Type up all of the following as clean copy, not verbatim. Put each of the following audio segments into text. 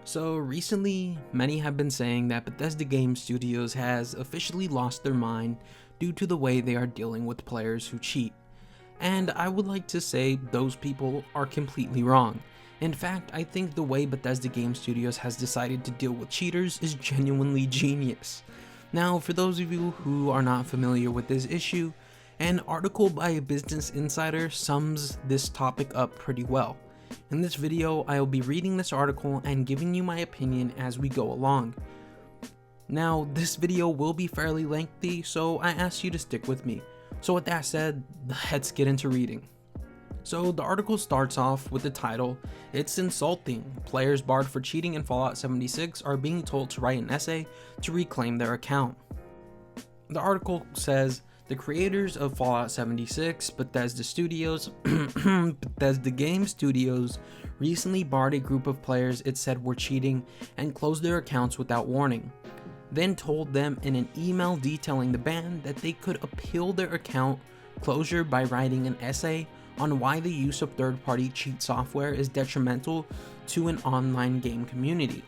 So recently, many have been saying that Bethesda Game Studios has officially lost their mind due to the way they are dealing with players who cheat. And I would like to say those people are completely wrong. In fact, I think the way Bethesda Game Studios has decided to deal with cheaters is genuinely genius. Now, for those of you who are not familiar with this issue, an article by a Business Insider sums this topic up pretty well. In this video, I'll be reading this article and giving you my opinion as we go along. Now, this video will be fairly lengthy, so I ask you to stick with me. So with that said, let's get into reading. So the article starts off with the title, "It's insulting. Players barred for cheating in Fallout 76 are being told to write an essay to reclaim their account." The article says, the creators of Fallout 76, Bethesda Game Studios, recently barred a group of players it said were cheating and closed their accounts without warning. Then told them in an email detailing the ban that they could appeal their account closure by writing an essay on why the use of third-party cheat software is detrimental to an online game community.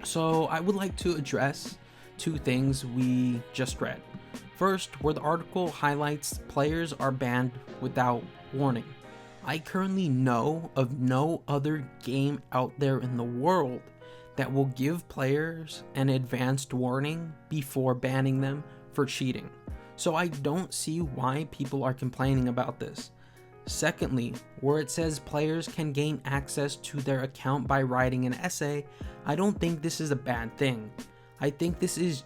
So I would like to address two things we just read. First, where the article highlights players are banned without warning. I currently know of no other game out there in the world that will give players an advanced warning before banning them for cheating. So I don't see why people are complaining about this. Secondly, where it says players can gain access to their account by writing an essay, I don't think this is a bad thing. I think this is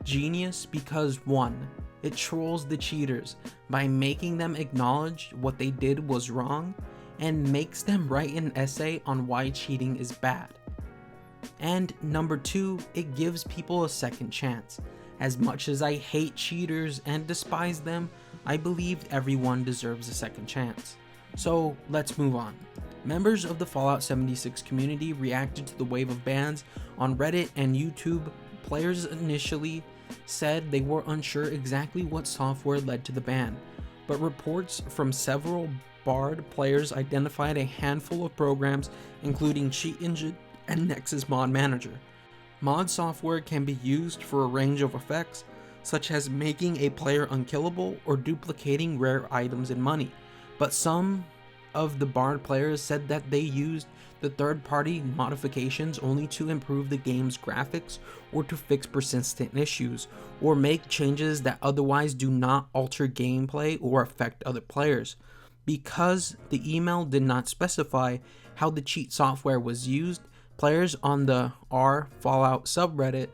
genius because 1, it trolls the cheaters by making them acknowledge what they did was wrong and makes them write an essay on why cheating is bad. And number 2, it gives people a second chance. As much as I hate cheaters and despise them, I believe everyone deserves a second chance. So let's move on. Members of the Fallout 76 community reacted to the wave of bans on Reddit and YouTube. Players initially said they were unsure exactly what software led to the ban, but reports from several barred players identified a handful of programs, including Cheat Engine and Nexus Mod Manager. Mod software can be used for a range of effects, such as making a player unkillable or duplicating rare items and money, but some of the barred players said that they used the third-party modifications only to improve the game's graphics or to fix persistent issues, or make changes that otherwise do not alter gameplay or affect other players. Because the email did not specify how the cheat software was used, players on the r/Fallout subreddit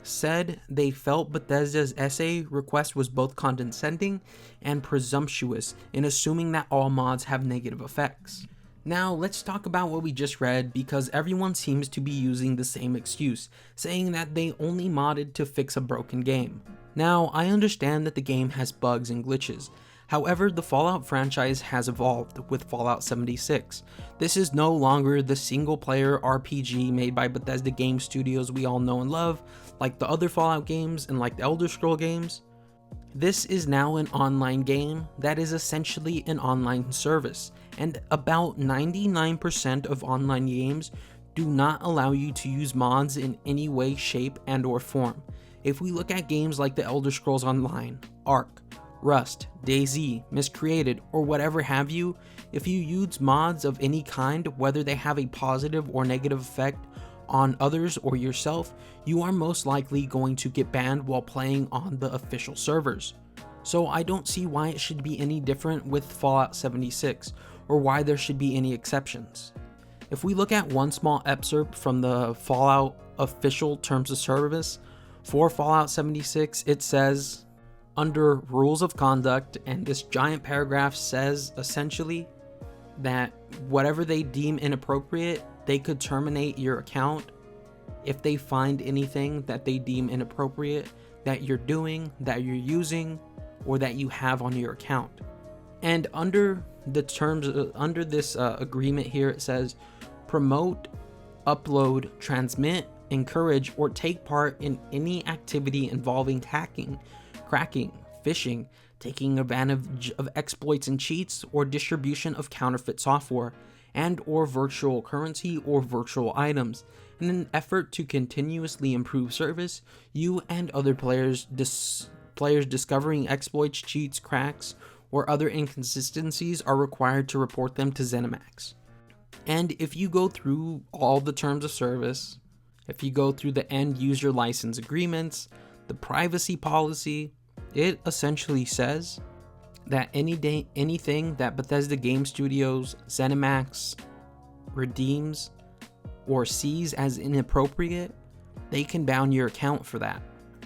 said they felt Bethesda's essay request was both condescending and presumptuous in assuming that all mods have negative effects. Now let's talk about what we just read, because everyone seems to be using the same excuse, saying that they only modded to fix a broken game. Now I understand that the game has bugs and glitches. However, the Fallout franchise has evolved with Fallout 76. This is no longer the single-player RPG made by Bethesda Game Studios we all know and love, like the other Fallout games and like the Elder Scrolls games. This is now an online game that is essentially an online service, and about 99% of online games do not allow you to use mods in any way, shape, and or form. If we look at games like the Elder Scrolls Online, Ark, Rust, DayZ, Miscreated, or whatever have you, if you use mods of any kind, whether they have a positive or negative effect on others or yourself, you are most likely going to get banned while playing on the official servers. So I don't see why it should be any different with Fallout 76, or why there should be any exceptions. If we look at one small excerpt from the Fallout official terms of service for Fallout 76, it says, under rules of conduct, and this giant paragraph says essentially that whatever they deem inappropriate, they could terminate your account if they find anything that they deem inappropriate that you're doing, that you're using, or that you have on your account. And under the terms, under this agreement here, it says promote, upload, transmit, encourage, or take part in any activity involving hacking, cracking, phishing, taking advantage of exploits and cheats, or distribution of counterfeit software, and or virtual currency or virtual items. In an effort to continuously improve service, you and other players discovering exploits, cheats, cracks, or other inconsistencies are required to report them to ZeniMax. And if you go through all the terms of service, if you go through the end user license agreements, the privacy policy, it essentially says that anything that Bethesda Game Studios, ZeniMax redeems or sees as inappropriate, they can ban your account for that.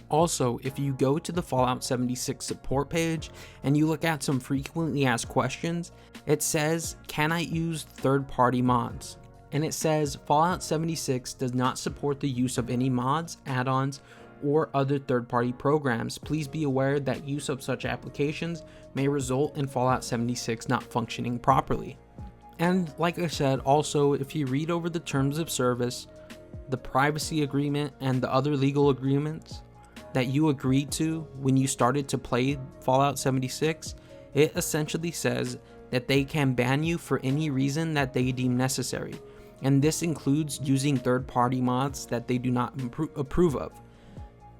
Also, if you go to the Fallout 76 support page and you look at some frequently asked questions, it says, can I use third-party mods? And it says Fallout 76 does not support the use of any mods, add-ons, or other third-party programs. Please be aware that use of such applications may result in Fallout 76 not functioning properly. And like I said, also, if you read over the terms of service, the privacy agreement, and the other legal agreements that you agreed to when you started to play Fallout 76, it essentially says that they can ban you for any reason that they deem necessary. And this includes using third-party mods that they do not approve of.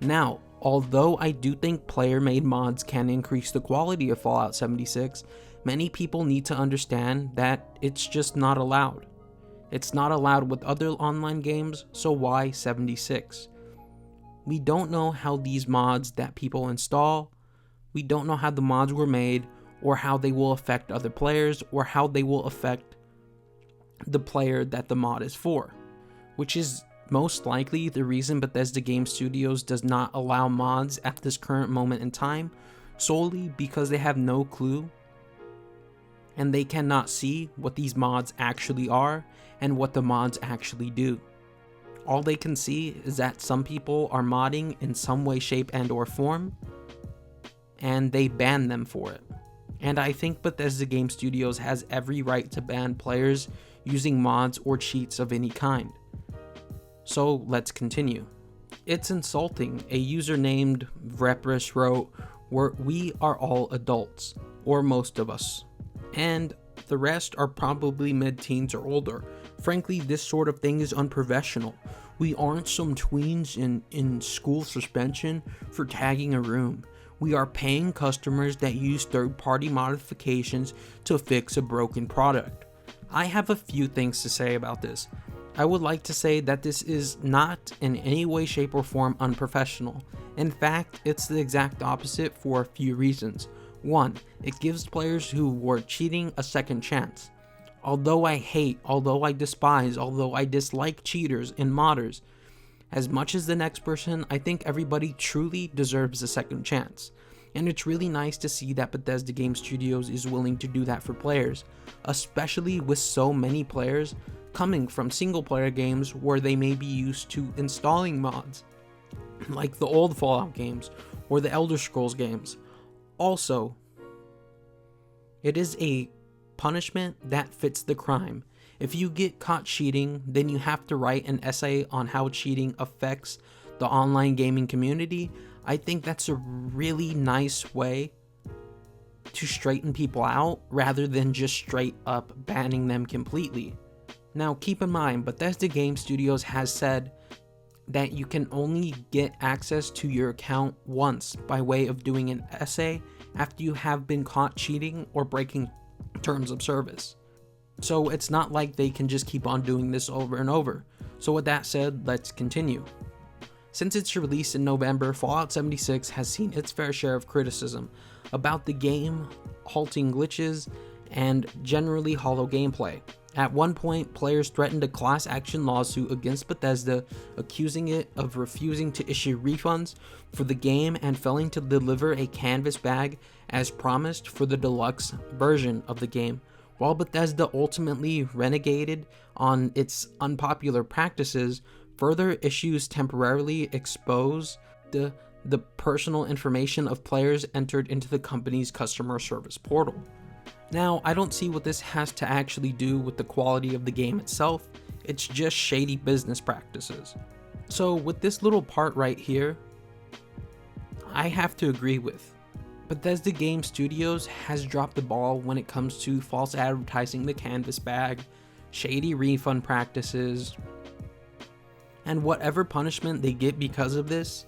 Now, although I do think player-made mods can increase the quality of Fallout 76, many people need to understand that it's just not allowed. It's not allowed with other online games, so why 76? We don't know how these mods that people install, we don't know how the mods were made, or how they will affect other players, or how they will affect the player that the mod is for, which is most likely the reason Bethesda Game Studios does not allow mods at this current moment in time, solely because they have no clue and they cannot see what these mods actually are and what the mods actually do. All they can see is that some people are modding in some way, shape, and or form, and they ban them for it. And I think Bethesda Game Studios has every right to ban players using mods or cheats of any kind. So let's continue. It's insulting. A user named Vrepris wrote, "We are all adults, or most of us, and the rest are probably mid-teens or older. Frankly, this sort of thing is unprofessional. We aren't some tweens in school suspension for tagging a room. We are paying customers that use third-party modifications to fix a broken product." I have a few things to say about this. I would like to say that this is not in any way, shape, or form unprofessional. In fact, it's the exact opposite for a few reasons. One, it gives players who were cheating a second chance. Although I hate, although I despise, although I dislike cheaters and modders, as much as the next person, I think everybody truly deserves a second chance. And it's really nice to see that Bethesda Game Studios is willing to do that for players, especially with so many players coming from single-player games where they may be used to installing mods, like the old Fallout games or the Elder Scrolls games. Also, it is a punishment that fits the crime. If you get caught cheating, then you have to write an essay on how cheating affects the online gaming community. I think that's a really nice way to straighten people out rather than just straight up banning them completely. Now keep in mind, Bethesda Game Studios has said that you can only get access to your account once by way of doing an essay after you have been caught cheating or breaking terms of service. So it's not like they can just keep on doing this over and over. So with that said, let's continue. Since its release in November, Fallout 76 has seen its fair share of criticism about the game, halting glitches, and generally hollow gameplay. At one point, players threatened a class action lawsuit against Bethesda, accusing it of refusing to issue refunds for the game and failing to deliver a canvas bag as promised for the deluxe version of the game. While Bethesda ultimately renegated on its unpopular practices, further issues temporarily expose the personal information of players entered into the company's customer service portal. Now, I don't see what this has to actually do with the quality of the game itself. It's just shady business practices. So with this little part right here, I have to agree with. Bethesda Game Studios has dropped the ball when it comes to false advertising the canvas bag, shady refund practices, and whatever punishment they get because of this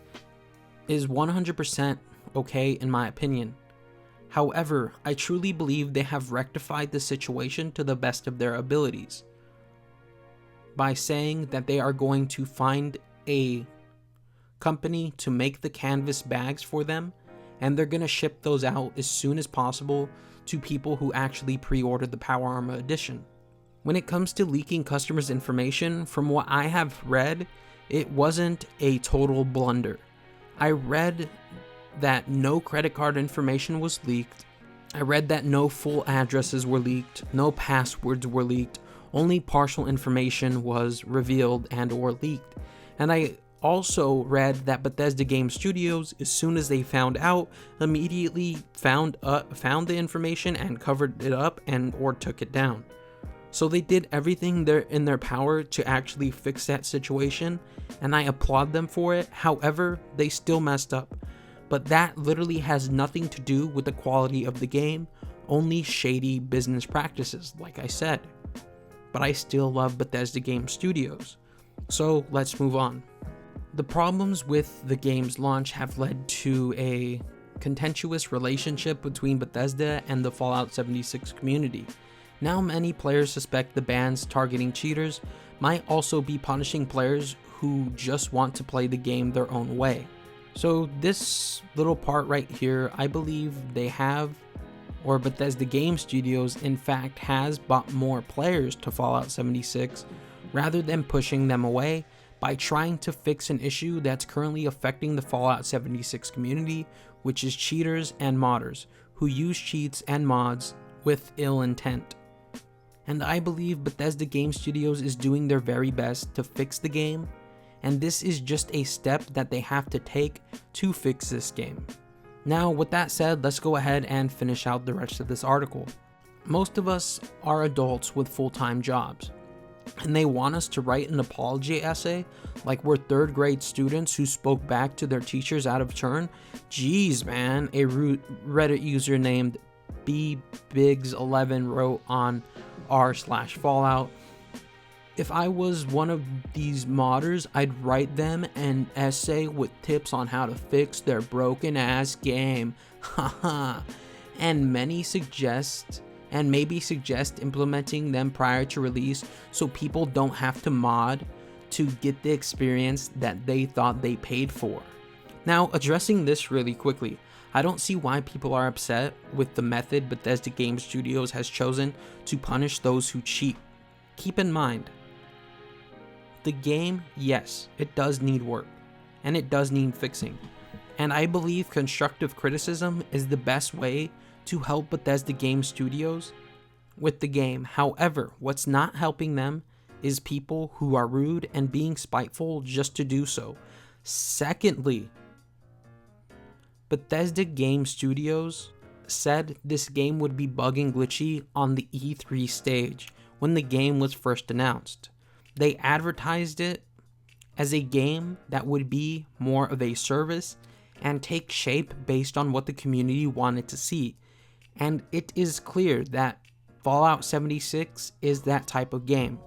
is 100% okay in my opinion. However, I truly believe they have rectified the situation to the best of their abilities by saying that they are going to find a company to make the canvas bags for them, and they're going to ship those out as soon as possible to people who actually pre-ordered the Power Armor Edition. When it comes to leaking customers' information, from what I have read, it wasn't a total blunder. I read that no credit card information was leaked. I read that no full addresses were leaked, no passwords were leaked, only partial information was revealed and or leaked. And I also read that Bethesda Game Studios, as soon as they found out, immediately found the information and covered it up and or took it down. So they did everything in their power to actually fix that situation, and I applaud them for it. However, they still messed up. But that literally has nothing to do with the quality of the game, only shady business practices, like I said. But I still love Bethesda Game Studios. So let's move on. The problems with the game's launch have led to a contentious relationship between Bethesda and the Fallout 76 community. Now many players suspect the bans targeting cheaters might also be punishing players who just want to play the game their own way. So this little part right here, I believe they have, or Bethesda Game Studios in fact has brought more players to Fallout 76 rather than pushing them away by trying to fix an issue that's currently affecting the Fallout 76 community, which is cheaters and modders who use cheats and mods with ill intent. And I believe Bethesda Game Studios is doing their very best to fix the game, and this is just a step that they have to take to fix this game. Now, with that said, let's go ahead and finish out the rest of this article. Most of us are adults with full-time jobs, and they want us to write an apology essay like we're third grade students who spoke back to their teachers out of turn. Jeez, man, a Reddit user named bbiggs11 wrote on r/Fallout. If I was one of these modders, I'd write them an essay with tips on how to fix their broken ass game. Haha. And maybe suggest implementing them prior to release so people don't have to mod to get the experience that they thought they paid for. Now, addressing this really quickly, I don't see why people are upset with the method Bethesda Game Studios has chosen to punish those who cheat. Keep in mind, the game, yes, it does need work, and it does need fixing. And I believe constructive criticism is the best way to help Bethesda Game Studios with the game. However, what's not helping them is people who are rude and being spiteful just to do so. Secondly, Bethesda Game Studios said this game would be bug and glitchy on the E3 stage when the game was first announced. They advertised it as a game that would be more of a service and take shape based on what the community wanted to see. And it is clear that Fallout 76 is that type of game.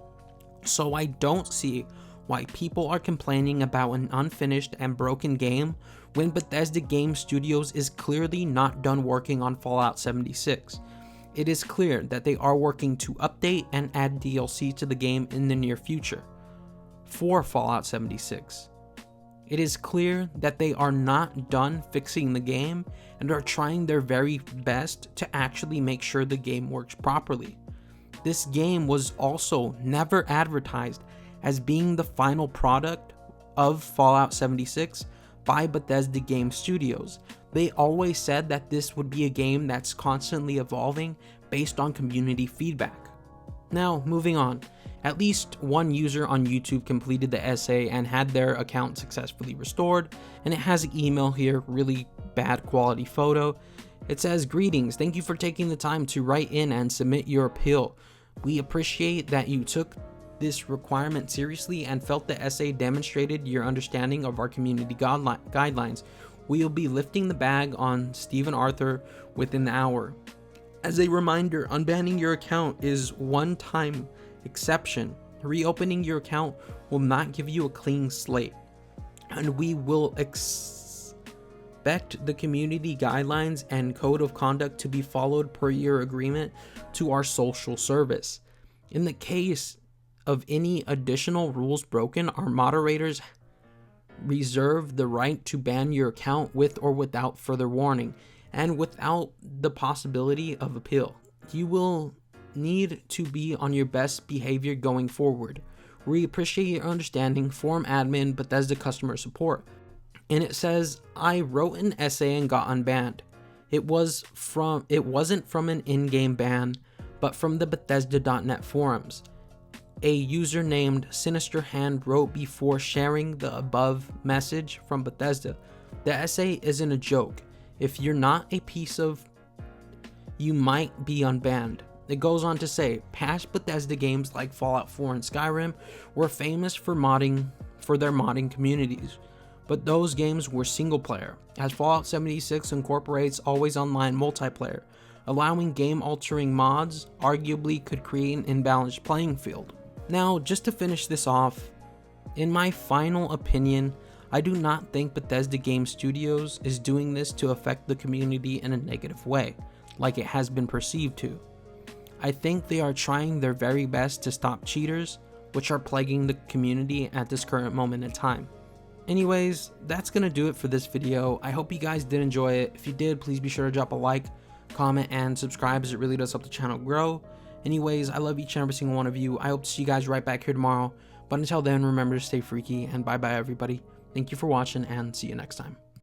So I don't see why people are complaining about an unfinished and broken game when Bethesda Game Studios is clearly not done working on Fallout 76. It is clear that they are working to update and add DLC to the game in the near future for Fallout 76. It is clear that they are not done fixing the game and are trying their very best to actually make sure the game works properly. This game was also never advertised as being the final product of Fallout 76 by Bethesda Game Studios. They always said that this would be a game that's constantly evolving based on community feedback. Now, moving on. At least one user on YouTube completed the essay and had their account successfully restored, and it has an email here, really bad quality photo. It says, "Greetings, thank you for taking the time to write in and submit your appeal. We appreciate that you took this requirement seriously and felt the essay demonstrated your understanding of our community guidelines. We will be lifting the bag on Stephen Arthur within the hour. As a reminder, unbanning your account is one-time exception. Reopening your account will not give you a clean slate, and we will expect the community guidelines and code of conduct to be followed per your agreement to our social service. In the case of any additional rules broken, our moderators reserve the right to ban your account with or without further warning and without the possibility of appeal. You will need to be on your best behavior going forward. We appreciate your understanding. Forum admin, Bethesda customer support. And it says, I wrote an essay and got unbanned. It wasn't from an in-game ban, but from the Bethesda.net forums. A user named Sinister Hand wrote before sharing the above message from Bethesda. The essay isn't a joke. If you're not a piece of, you might be unbanned. It goes on to say, past Bethesda games like Fallout 4 and Skyrim were famous for their modding communities, but those games were single player, as Fallout 76 incorporates always online multiplayer. Allowing game-altering mods arguably could create an imbalanced playing field. Now, just to finish this off, in my final opinion, I do not think Bethesda Game Studios is doing this to affect the community in a negative way, like it has been perceived to. I think they are trying their very best to stop cheaters, which are plaguing the community at this current moment in time. Anyways, that's gonna do it for this video. I hope you guys did enjoy it. If you did, please be sure to drop a like, comment, and subscribe, as it really does help the channel grow. Anyways, I love each and every single one of you. I hope to see you guys right back here tomorrow. But until then, remember to stay freaky, and bye bye everybody. Thank you for watching, and see you next time.